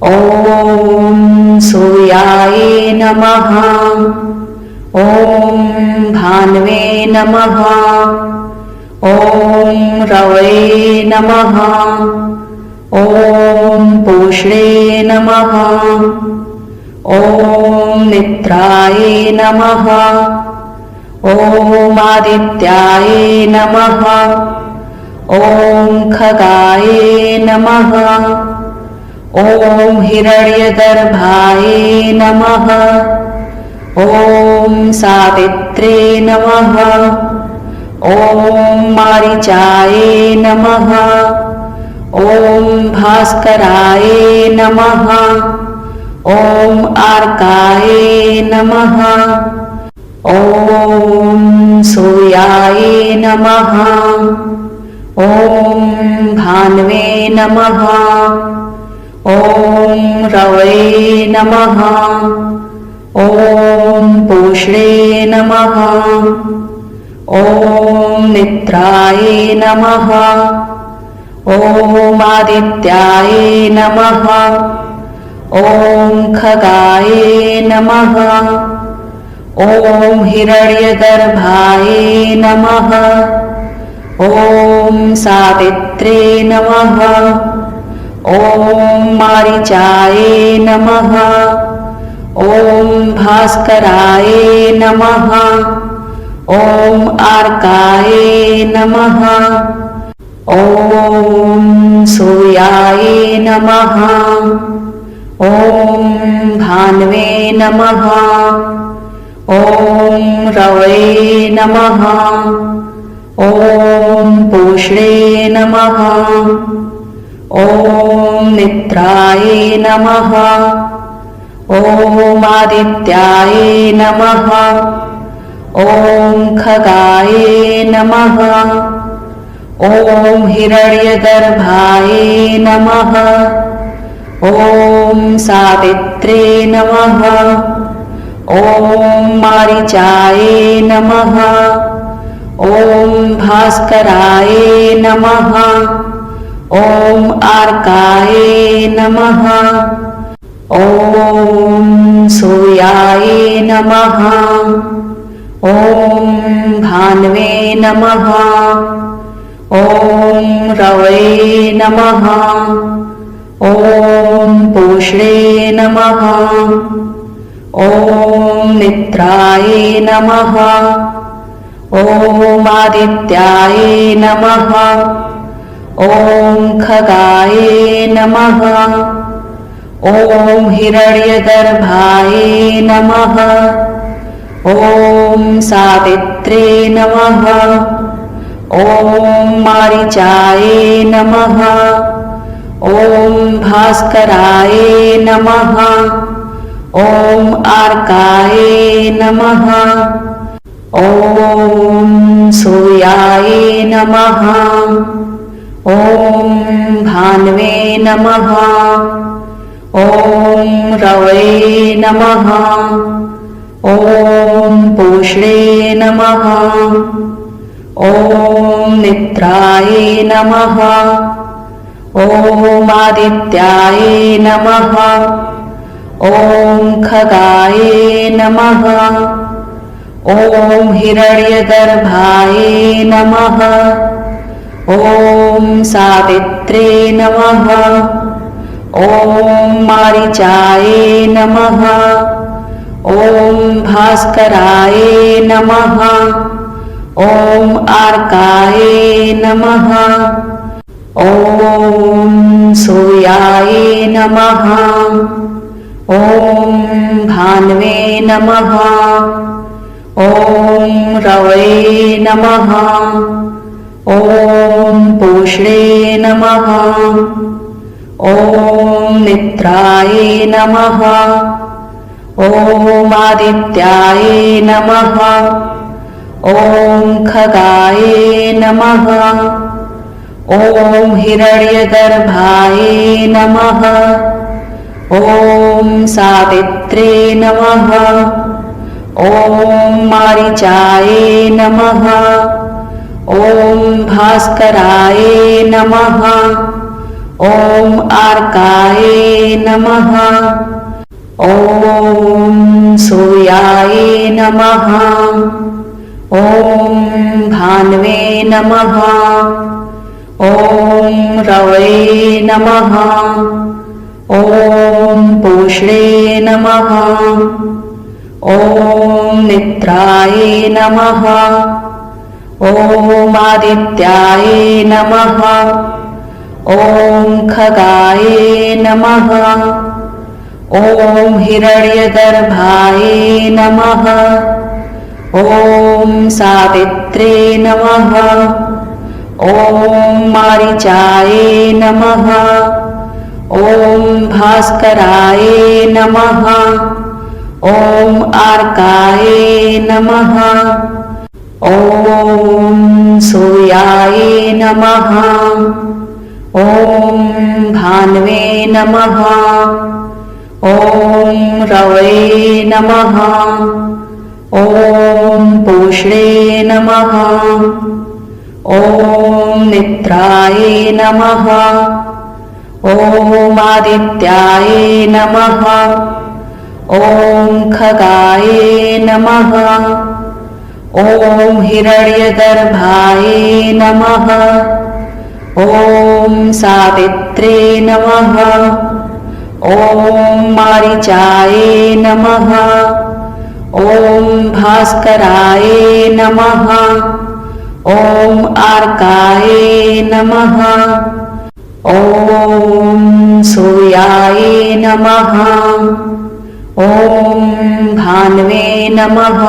ॐ सूर्याय नमः। ॐ भान्वे नमः। ॐ रवये नमः। ॐ पूष्णे नमः। ॐ मित्राय नमः। ॐ आदित्याय नमः। ॐ खगाय नमः। ॐ हिरण्यगर्भाय नमः। ॐ सावित्रे नमः। ॐ मारीचाय नमः। ॐ भास्कराय नमः। ॐ अर्काय नमः। ॐ सूर्याय नमः। ॐ भान्वे नमः। ॐ रवये नमः। ॐ पूष्णे नमः। ॐ मित्राय नमः। ॐ आदित्याय नमः। ॐ खगाय नमः। ॐ हिरण्यगर्भाय नमः। ॐ सावित्रे नमः। ॐ मारीचाय नमः। ॐ भास्कराय नमः। ॐ अर्काय नमः। ॐ सूर्याय नमः। ॐ भान्वे नमः। ॐ रवये नमः। ॐ पूष्णे नमः। ॐ मित्राय नमः। ॐ आदित्याय नमः। ॐ खगाय नमः। ॐ हिरण्यगर्भाय नमः। ॐ सावित्रे नमः। ॐ मारीचाय नमः। ॐ भास्कराय नमः। ॐ अर्काय नमः। ॐ सूर्याय नमः। ॐ भान्वे नमः। ॐ रवये नमः। ॐ पूष्णे नमः। ॐ मित्राय नमः। ॐ आदित्याय नमः। ॐ खगाय नमः। ॐ हिरण्यगर्भाय नमः। ॐ सावित्रे नमः। ॐ मारीचाय नमः। ॐ भास्कराय नमः। ॐ अर्काय नमः। ॐ सूर्याय नमः। ॐ भान्वे नमः। ॐ रवये नमः। ॐ पूष्णे नमः। ॐ मित्राय नमः। ॐ आदित्याय नमः। ॐ खगाय नमः। ॐ हिरण्यगर्भाय नमः। ॐ सावित्रे नमः। ॐ मारीचाय नमः। ॐ भास्कराय नमः। ॐ अर्काय नमः। ॐ सूर्याय नमः। ॐ भान्वे नमः। ॐ रवये नमः। ॐ पूष्णे नमः। ॐ मित्राय नमः। ॐ आदित्याय नमः। ॐ खगाय नमः। ॐ हिरण्यगर्भाय नमः। ॐ सावित्रे नमः। ॐ मारीचाय नमः। ॐ भास्कराय नमः। ॐ आर्काय नमः। ॐ सूर्याय नमः। ॐ भान्वे नमः। ॐ रवये नमः। ॐ पूष्णे नमः। ॐ मित्राय नमः। ॐ आदित्याय नमः। ॐ खगाय नमः। ॐ हिरण्यगर्भाय नमः। ॐ सावित्रे नमः। ॐ मारीचाय नमः। ॐ भास्कराय नमः। ॐ आर्काय नमः। ॐ सूर्याय नमः। ॐ भान्वे नमः। ॐ रवये नमः। ॐ पूष्णे नमः। ॐ मित्राय नमः। ॐ आदित्याय नमः। ॐ खगाय नमः। ॐ हिरण्यगर्भाय नमः। ॐ सावित्रे नमः। ॐ मारीचाय नमः। ॐ भास्कराय नमः। ॐ आर्काय नमः। ॐ सूर्याय नमः। ॐ भान्वे नमः।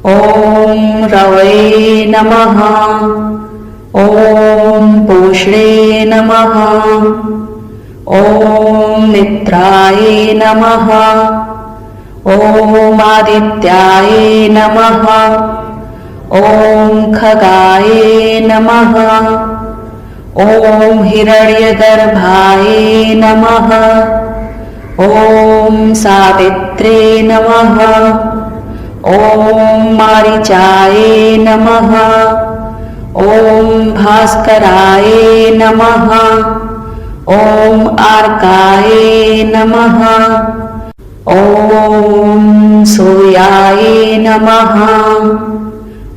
ॐ रवये नमः। ॐ पूष्णे नमः। ॐ मित्राय नमः। ॐ आदित्याय नमः। ॐ खगाय नमः। ॐ हिरण्यगर्भाय नमः। ॐ सावित्रे नमः। ॐ मारीचाय नमः। ॐ भास्कराय नमः। ॐ आर्काय नमः। ॐ सूर्याय नमः।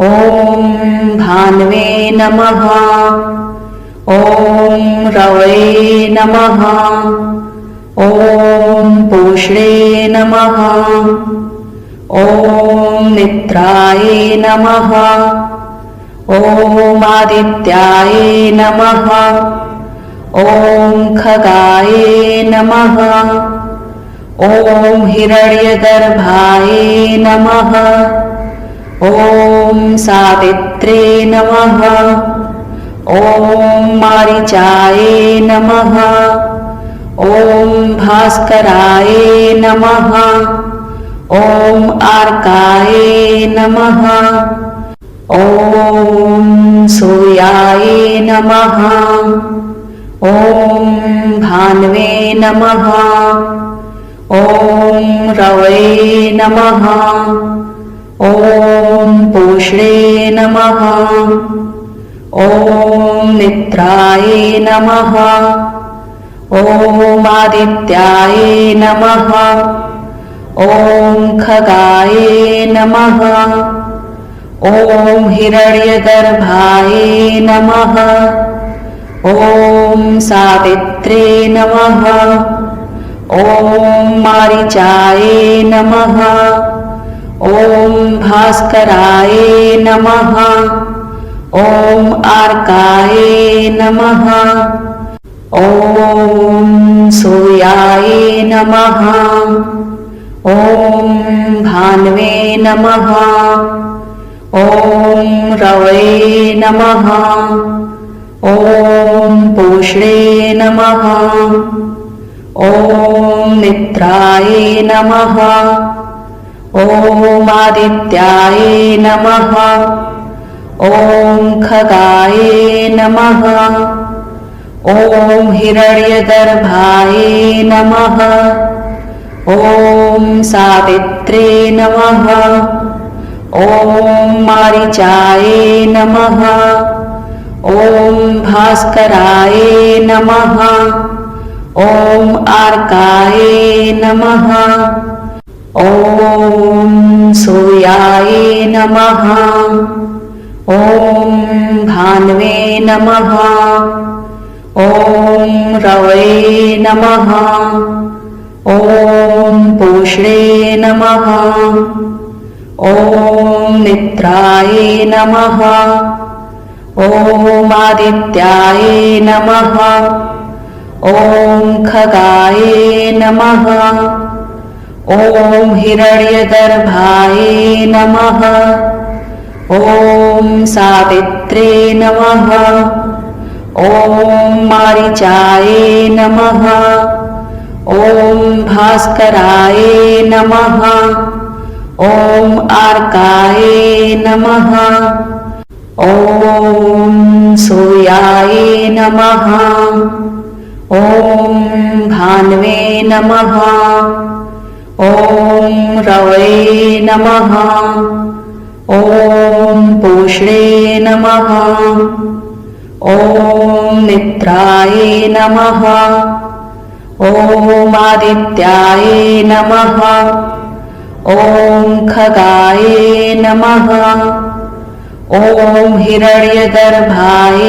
ॐ भान्वे नमः। ॐ रवये नमः। ॐ पूष्णे नमः। ॐ मित्राय नमः। ॐ आदित्याय नमः। ॐ खगाय नमः। ॐ हिरण्यगर्भाय नमः। ॐ सावित्रे नमः। ॐ मारीचाय नमः। ॐ भास्कराय नमः। ॐ आर्काय नमः। ॐ सूर्याय नमः। ॐ भान्वे नमः। ॐ रवये नमः। ॐ पूष्णे नमः। ॐ मित्राय नमः। ॐ आदित्याय नमः। ॐ खगाय नमः। ॐ हिरण्यगर्भाय नमः। ॐ सावित्रे नमः। ॐ मारीचाय नमः। ॐ भास्कराय नमः। ॐ आर्काय नमः। ॐ सूर्याय नमः। ॐ भान्वे नमः। ॐ रवये नमः। ॐ पूष्णे नमः। ॐ मित्राय नमः। ॐ आदित्याय नमः। ॐ खगाय नमः। ॐ हिरण्यगर्भाय नमः। ॐ सावित्रे नमः। ॐ मारीचाय नमः। ॐ भास्कराय नमः। ॐ आर्काय नमः। ॐ सूर्याय नमः। ॐ भान्वे नमः। ॐ रवये नमः। ॐ पूष्णे नमः। ॐ मित्राय नमः। ॐ आदित्याय नमः। ॐ खगाय नमः। ॐ हिरण्यगर्भाय नमः। ॐ सावित्रे नमः। ॐ मारीचाय नमः। ॐ भास्कराय नमः। ॐ आर्काय नमः। ॐ सूर्याय नमः। ॐ भान्वे नमः। ॐ रवये नमः। ॐ पूष्णे नमः। ॐ मित्राय नमः। ॐ आदित्याय नमः। ॐ खगाय नमः। ॐ हिरण्यगर्भाय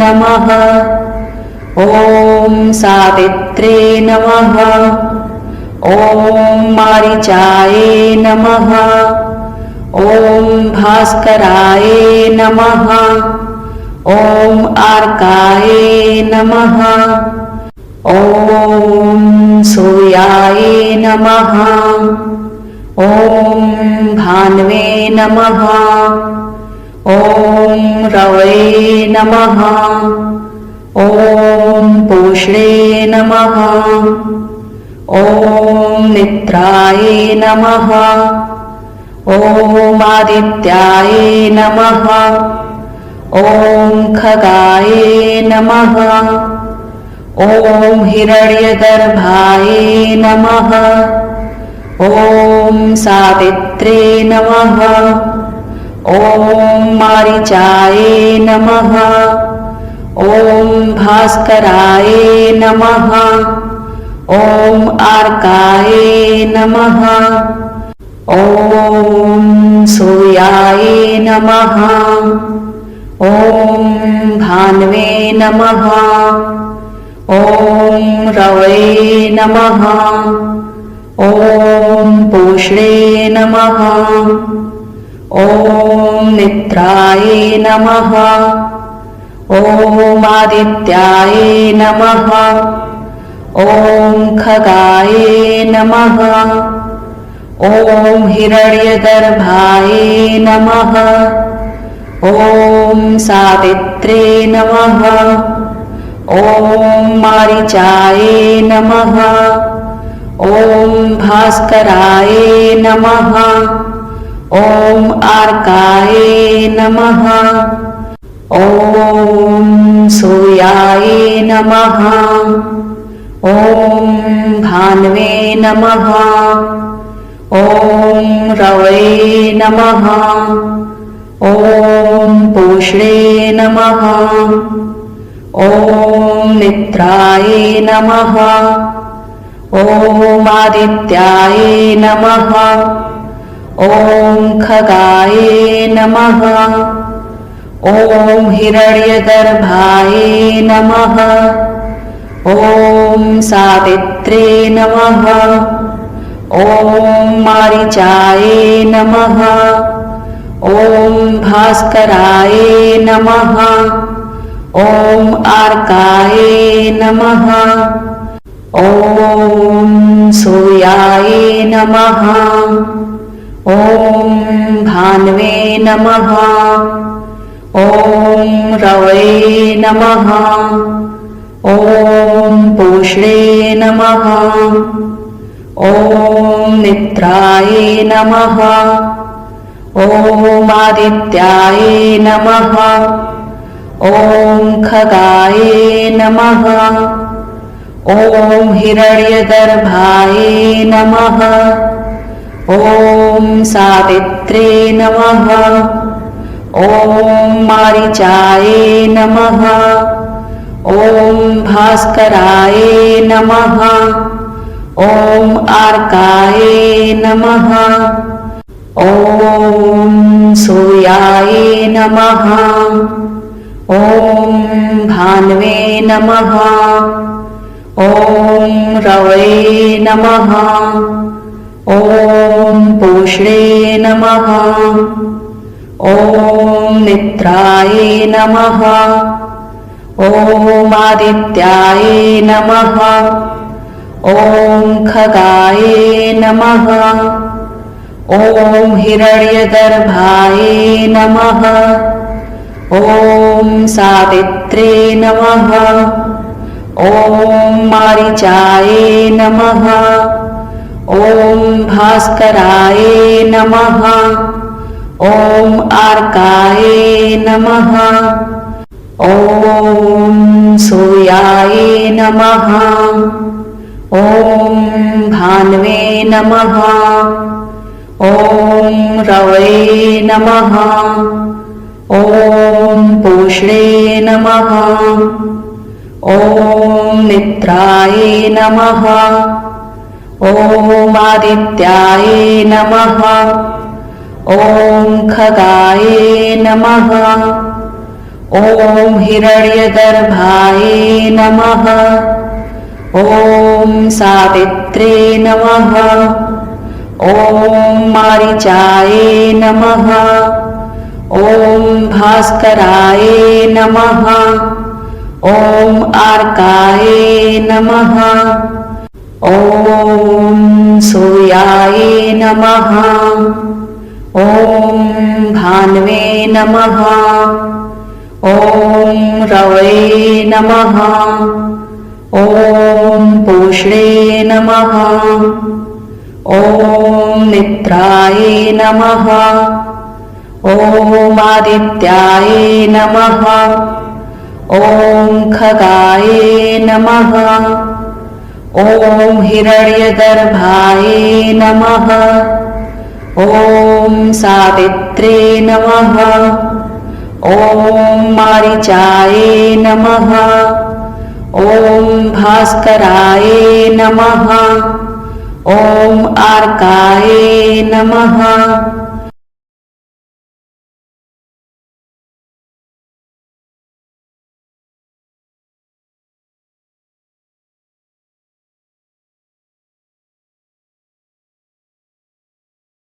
नमः। ॐ सावित्रे नमः। ॐ मारीचाय नमः। ॐ भास्कराय नमः। ॐ आर्काय नमः। ॐ सूर्याय नमः। ॐ भान्वे नमः। ॐ रवये नमः। ॐ पूष्णे नमः। ॐ मित्राय नमः। ॐ आदित्याय नमः। ॐ खगाय नमः। ॐ हिरण्यगर्भाय नमः। ॐ सावित्रे नमः। ॐ मारीचाय नमः। ॐ भास्कराय नमः। ॐ आर्काय नमः। ॐ सूर्याय नमः। ॐ भान्वे नमः। ॐ रवये नमः। ॐ पूष्णे नमः। ॐ मित्राय नमः। ॐ आदित्याय नमः। ॐ खगाय नमः। ॐ हिरण्यगर्भाय नमः। ॐ सावित्रे नमः। ॐ मारीचाय नमः। ॐ भास्कराय नमः। ॐ आर्काय नमः। ॐ सूर्याय नमः। ॐ भान्वे नमः। ॐ रवये नमः। ॐ पूष्णे नमः। ॐ मित्राय नमः। ॐ आदित्याय नमः। ॐ खगाय नमः। ॐ हिरण्यगर्भाय नमः। ॐ सावित्रे नमः। ॐ मारीचाय नमः। ॐ भास्कराय नमः। ॐ आर्काय नमः। ॐ सूर्याय नमः। ॐ भान्वे नमः। ॐ रवये नमः। ॐ पूष्णे नमः। ॐ मित्राय नमः। ॐ आदित्याय नमः। ॐ खगाय नमः। ॐ हिरण्यगर्भाय नमः। ॐ सावित्रे नमः। ॐ मारीचाय नमः। ॐ भास्कराय नमः। ॐ अर्काय नमः। ॐ सूर्याय नमः। ॐ भान्वे नमः। ॐ रवये नमः। ॐ पूष्णे नमः। ॐ मित्राय नमः। ॐ आदित्याय नमः। ॐ खगाय नमः। ॐ हिरण्यगर्भाय नमः। ॐ सावित्रे नमः। ॐ मारीचाय नमः। ॐ भास्कराय नमः। ॐ अर्काय नमः। ॐ सूर्याय नमः। ॐ भान्वे नमः। ॐ रवये नमः। ॐ पूष्णे नमः। ॐ मित्राय नमः। ॐ आदित्याय नमः। ॐ खगाय नमः। ॐ हिरण्यगर्भाय नमः। ॐ सावित्रे नमः। ॐ मारीचाय नमः। ॐ भास्कराय नमः। ॐ अर्काय नमः। ॐ सूर्याय नमः। ॐ भान्वे नमः। ॐ रवये नमः। ॐ पूष्णे नमः। ॐ मित्राय नमः। ॐ आदित्याय नमः। ॐ खगाय नमः। ॐ हिरण्यगर्भाय नमः। ॐ सावित्रे नमः। ॐ मारीचाय नमः। ॐ भास्कराय नमः। ॐ अर्काय नमः।